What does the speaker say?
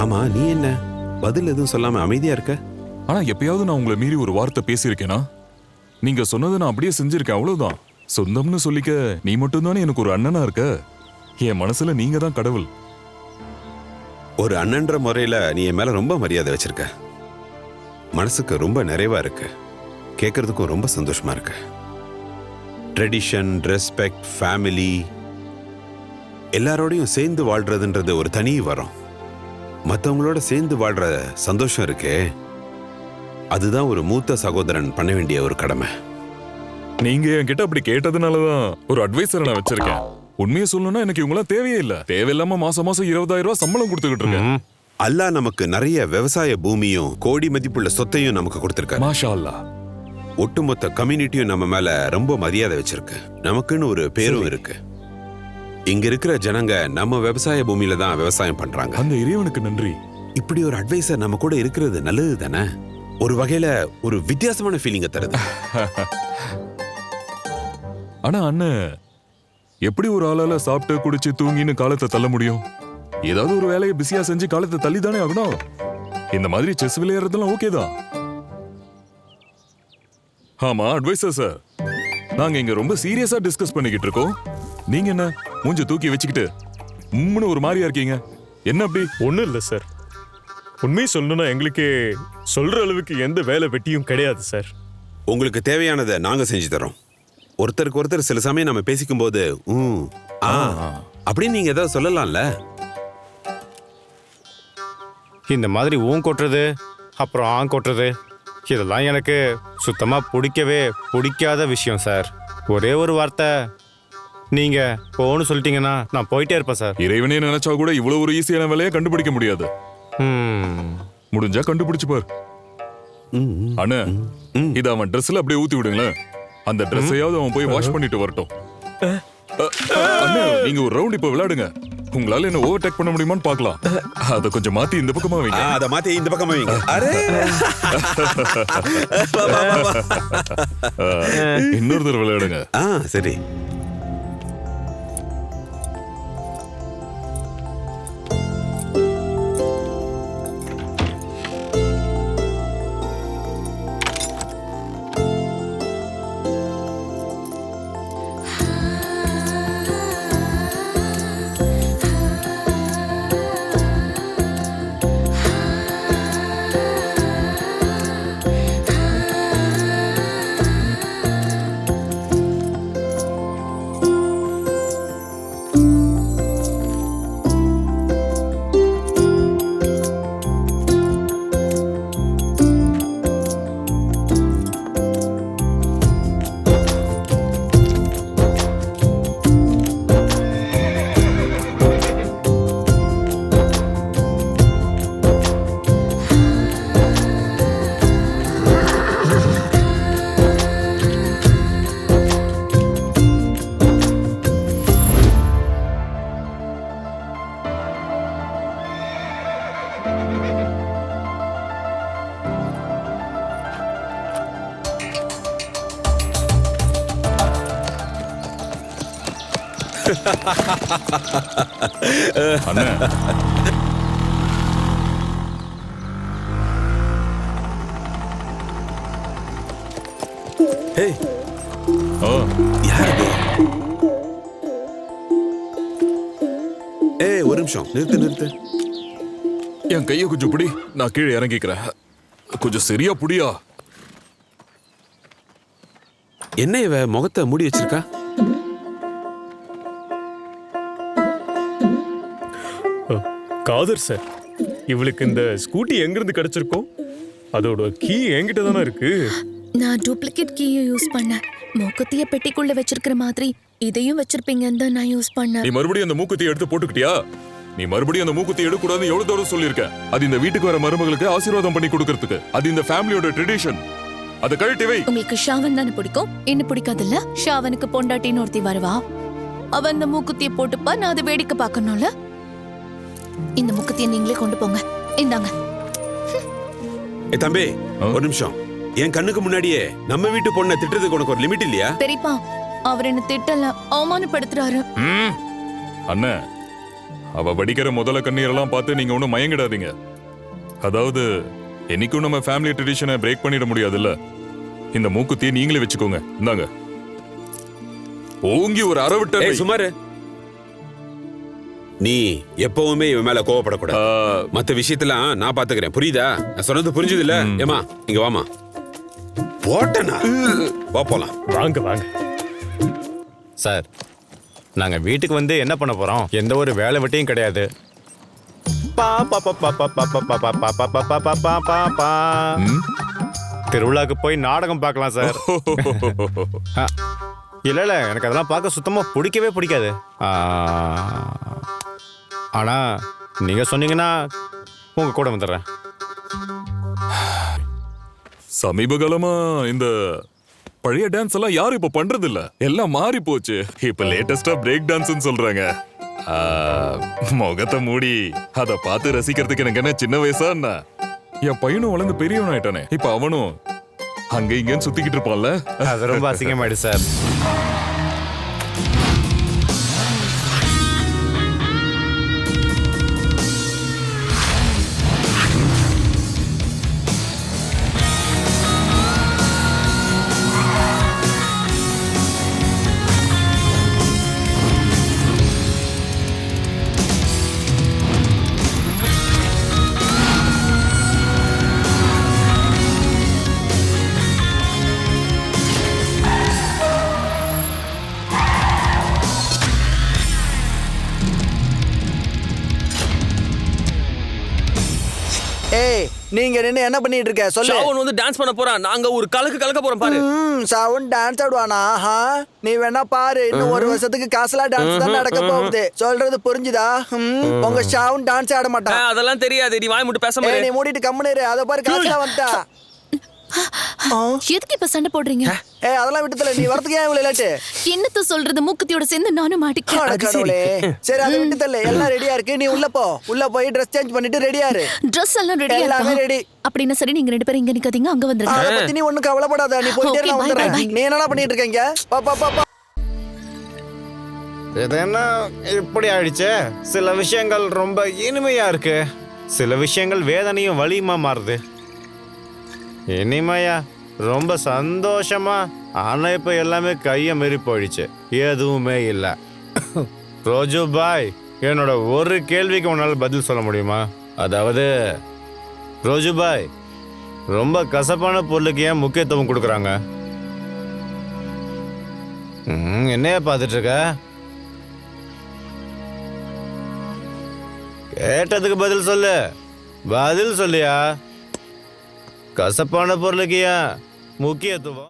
ஆமா, நீ என்ன பதில் எதுவும் சொல்லாம அமைதியா இருக்க? ஆனா எப்பயாவது நான் உங்களை மீறி ஒரு வார்த்தை பேசியிருக்கேனா? நீங்க சொன்னதை நான் அப்படியே செஞ்சிருக்கேன், அவ்வளவுதான். சொந்தம்னு சொல்லிக்க நீ மட்டும்தானே எனக்கு ஒரு அண்ணனா இருக்க. என் மனசுல நீங்க தான் கடவுள். ஒரு அண்ணன்ற முறையில நீ என் மேல ரொம்ப மரியாதை வச்சிருக்க. மனசுக்கு ரொம்ப நிறைவா இருக்கு. கேட்கறதுக்கும் ரொம்ப சந்தோஷமா இருக்கு. ட்ரெடிஷன், ரெஸ்பெக்ட், ஃபேமிலி எல்லாரோடையும் சேர்ந்து வாழ்றதுன்றது ஒரு தனி வரம். மற்றவங்களோட சேர்ந்து வாழ்ற சந்தோஷம் இருக்கே, அதுதான் ஒரு மூத்த சகோதரன் பண்ண வேண்டிய ஒரு கடமை. நீங்க என்கிட்ட அப்படி கேட்டதுனாலதான் ஒரு அட்வைசரை நான் வச்சிருக்கேன். உண்மையை சொல்லணும்னா எனக்கு இவங்களாம் தேவையே இல்ல. தேவையில்லாம மாசம் மாசம் 20,000 ரூபாய் சம்பளம் கொடுத்துக்கிட்டு இருக்கேன். அல்லாஹ் நமக்கு நிறைய விவசாய பூமியும் கோடி மதிப்புள்ள சொத்தையும் நமக்கு கொடுத்திருக்காரு. மாஷா அல்லாஹ். ஒட்டுமொத்த கம்யூனிட்டியும் நம்ம மேல ரொம்ப மரியாதை வச்சிருக்கு. நமக்குன்னு ஒரு பேரும் இருக்கு. இங்க இருக்கிற ஜனங்க நம்ம விவசாய பூமியில தான் விவசாயம் பண்றாங்க. அந்த இறைவனுக்கு நன்றி. இப்படி ஒரு அட்வைசர் நம்ம கூட இருக்கிறது நல்லது தானே? ஒரு வகையில ஒரு வித்தியாசமான ஃபீலிங்க தருது. ஆனா அண்ணன், எப்படி ஒரு ஆளால சாப்பிட்டு குடிச்சு தூங்கின்னு காலத்தை தள்ள முடியும்? ஏதாவது ஒரு வேலையை பிஸியா செஞ்சு காலத்தை தள்ளி தானே ஆகணும். இந்த மாதிரி செஸ் விளையாடுறதுலாம் ஓகே தான். ஆமா அட்வைசர் சார், நாங்க இங்க ரொம்ப சீரியஸா டிஸ்கஸ் பண்ணிக்கிட்டு இருக்கோம். நீங்க என்ன மூஞ்ச தூக்கி வச்சுக்கிட்டு உம்முன்னு ஒரு மாதிரியா இருக்கீங்க? என்ன அப்படி? ஒன்றும் இல்லை சார். உண்மையை சொல்லணும்னா எங்களுக்கு சொல்ற அளவுக்கு எந்த வேலை வெட்டியும் கிடையாது சார். உங்களுக்கு தேவையானதை நாங்க செஞ்சு தரோம். ஒருத்தருக்கு ஒருத்தர் சில சமயம் நம்ம பேசிக்கும் போது அப்படின்னு நீங்க ஏதாவது சொல்லலாம்ல. இந்த மாதிரி ஊன் கொட்டுறது அப்புறம் ஆங் கொட்டுறது இதெல்லாம் எனக்கு சுத்தமா பிடிக்காத விஷயம் சார். ஒரே ஒரு வார்த்தை நீங்க போன்னு சொல்லிட்டீங்கன்னா நான் போயிட்டே இருப்பேன் சார். இறைவனே நினைச்சா கூட இவ்வளவு ஒரு ஈஸியான வேலையை கண்டுபிடிக்க முடியாது. முடிஞ்சா கண்டுபிடிச்சு பார். அண்ணா, இத அவன் ட்ரெஸ்ல அப்படியே ஊத்தி விடுங்களேன். அந்த ட்ரெஸ்ஸையாவது அவன் போய் வாஷ் பண்ணிட்டு வரட்டும். அண்ணா, நீங்க ஒரு ரவுண்ட் இப்ப விளையாடுங்க. உங்களால என்ன ஓவர்டேக் பண்ண முடியுமான்னு பார்க்கலாம். அத கொஞ்சம் மாத்தி இந்த பக்கமா வைங்க. அத மாத்தி இந்த பக்கமா வைங்க. அரே, இன்னொரு தடவை விளையாடுங்க. சரி. அண்ணா, ஏய், யார் அது? ஏய், ஒரு நிமிஷம் நிறுத்து. என் கையை கொஞ்சம் பிடி, நான் கீழே இறங்கிக்கிறேன். கொஞ்சம் சரியா புடியா. என்ன இவ முகத்தை மூடி வச்சிருக்கா? காதர் சார், இவளுக்கு இந்த ஸ்கூட்டி எங்கிருந்து கிடைச்சிருக்கோம்? அதோட கீ என்கிட்ட தானே இருக்கு. நான் டூப்ளிகேட் கீயை யூஸ் பண்ணேன். மூக்குத்திய பெட்டிக்குள்ள வச்சிருக்கிற மாதிரி இதையும் வச்சிருப்பீங்கன்னு தான் நான் யூஸ் பண்ணேன். நீ மறுபடியும் அந்த மூக்குத்தியை எடுத்து போட்டுக்கிட்டியா? நீ மறுபடியும் அந்த மூக்குத்தியை எடுக்கக்கூடாதுன்னு எவ்வளவு தூரம் சொல்லியிருக்க? அது இந்த வீட்டுக்கு வர மருமகளுக்கு ஆசீர்வாதம் பண்ணி கொடுக்கறதுக்கு. அது இந்த ஃபேமிலியோட ட்ரெடிஷன். அதை கழட்டி வை. உங்களுக்கு ஷாவன் தானே பிடிக்கும், என்ன பிடிக்காதுல்ல? ஷாவனுக்கு பொண்டாட்டின்னு ஒருத்தி வருவா, அவன் அந்த மூக்குத்திய போட்டுப்பா, நான் அதை வேடிக்கை பார்க்கணும்ல. இந்த மூக்குத்திய நீங்களே கொண்டு போங்க. இந்தாங்க. தம்பி, ஒரு நிமிஷம். என் கண்ணுக்கு முன்னாடியே நம்ம வீட்டு பொண்ணை திட்டுறதுக்கு உனக்கு ஒரு லிமிட் இல்லையா? பெரியப்பா, அவர் என்ன திட்டல, அவமானப்படுத்துறாரு. அண்ணா, அவ வடிக்கிற முதல கண்ணீரெல்லாம் பார்த்து நீங்க ஒன்றும் மயங்கிடாதீங்க. அதாவது என்னைக்கும் நம்ம ஃபேமிலி ட்ரெடிஷனை பிரேக் பண்ணிட முடியாதுல்ல. இந்த மூக்குத்தியை நீங்களே வச்சுக்கோங்க. இந்தாங்க. ஓங்கி ஒரு அறவிட்ட சுமாரு. நீ எப்பவுமே இவன் மேல கோவப்படக்கூடாது. மத்த விஷயத்தெல்லாம் நான் பாத்துக்கிறேன், புரியுதா? நான் சொன்னது புரிஞ்சது இல்ல? ஏமா இங்க வாமா. போட்டனா வா போலாம். வாங்க வாங்க சார். நாங்க வீட்டுக்கு வந்து என்ன பண்ண போறோம்? எந்த ஒரு வேலை வெட்டியும் கிடையாது. திருவிழாக்கு போய் நாடகம் பார்க்கலாம் சார். இல்ல இல்ல, எனக்கு அதெல்லாம் பார்க்க சுத்தமா பிடிக்கவே பிடிக்காது. ஆனா நீங்க சொன்னீங்கன்னா உங்க கூட வந்துடுறேன். சமீப காலமா இந்த பழைய டான்ஸ் எல்லாம் யாரும் இப்ப பண்றது இல்ல. எல்லாம் மாறி போச்சு. இப்ப லேட்டஸ்டா பிரேக் டான்ஸ்னு சொல்றாங்க. முகத்தை மூடி அத பார்த்து ரசிக்கிறதுக்கு எனக்கு என்ன சின்ன வயசா என்ன? என் பையனும் வளர்ந்து பெரியவன் ஆயிட்டானே. இப்ப அவனும் அங்க இங்கன்னு சுத்திக்கிட்டு இருப்பான்ல. அது ரொம்ப அசிங்கமாயிடு சார். ஏய், நீங்க என்ன பண்ணிட்டு இருக்க? சொல்லு. ஷாவன் வந்து டான்ஸ் பண்ண போறான். நாங்க ஒரு கலக்க போறோம் பாரு. ஷாவன் டான்ஸ் ஆடுவானா? நீ வேணா பாரு. இன்னும் ஒரு வருஷத்துக்கு காசுலா டான்ஸ் தான் நடக்க போகுது. சொல்றது புரிஞ்சுதா? உங்க ஷாவன் டான்ஸ் ஆட மாட்டான். அதெல்லாம் தெரியாது. நீ வாய் மட்டும் பேச ஏய், மாட்டே. நீ மூடிட்டு கம்முனு இரு. அத பாரு, காசுலா வந்துட்டா. எதுக்கு இப்ப சண்டை போடுறீங்க? ஏய், அதெல்லாம் விட்டுதல. நீ வரதுக்கு ஏன் இவ்வளவு லேட்? என்னத்த சொல்றது? மூக்குத்தியோட சேர்ந்து நானும் மாட்டிக்கிறேன். கடவுளே. சரி, அதை விட்டுதல. எல்லாம் ரெடியா இருக்கு. நீ உள்ள போ. உள்ள போய் Dress சேஞ்ச் பண்ணிட்டு ரெடியா இரு. ட்ரெஸ் எல்லாம் ரெடியா எல்லாமே இருக்கா? ரெடி. அப்படின்னா சரி, நீங்க 2 பேரும் இங்க நிக்காதீங்க, அங்க வந்துருங்க. அத பத்தி நீ ஒண்ணும் கவலைப்படாத. நீ போயிட்டே Okay, நான் bye, bye, வந்துறேன். bye. நீ என்னடா பண்ணிட்டு இருக்கீங்க? பா பா பா பா. இது என்ன இப்படி ஆயிடுச்சு? சில விஷயங்கள் ரொம்ப இனிமையா இருக்கு, சில விஷயங்கள் வேதனையும் வலியுமா மாறுது. இனிமையா ரொம்ப சந்தோஷமா, ஆனா இப்ப எல்லாமே கைய மீறி போயிடுச்சு. எதுவுமே இல்லை. ரோஜு பாய், என்னோட ஒரு கேள்விக்கு உன்னால பதில் சொல்ல முடியுமா? அதாவது ரோஜு பாய், ரொம்ப கசப்பான பொருளுக்கு ஏன் முக்கியத்துவம் கொடுக்குறாங்க? என்னைய பார்த்துட்டு இருக்க? கேட்டதுக்கு பதில் சொல்லு. பதில் சொல்லியா? கசப்பான பொருளுக்கு ஏன் முக்கியத்துவம்?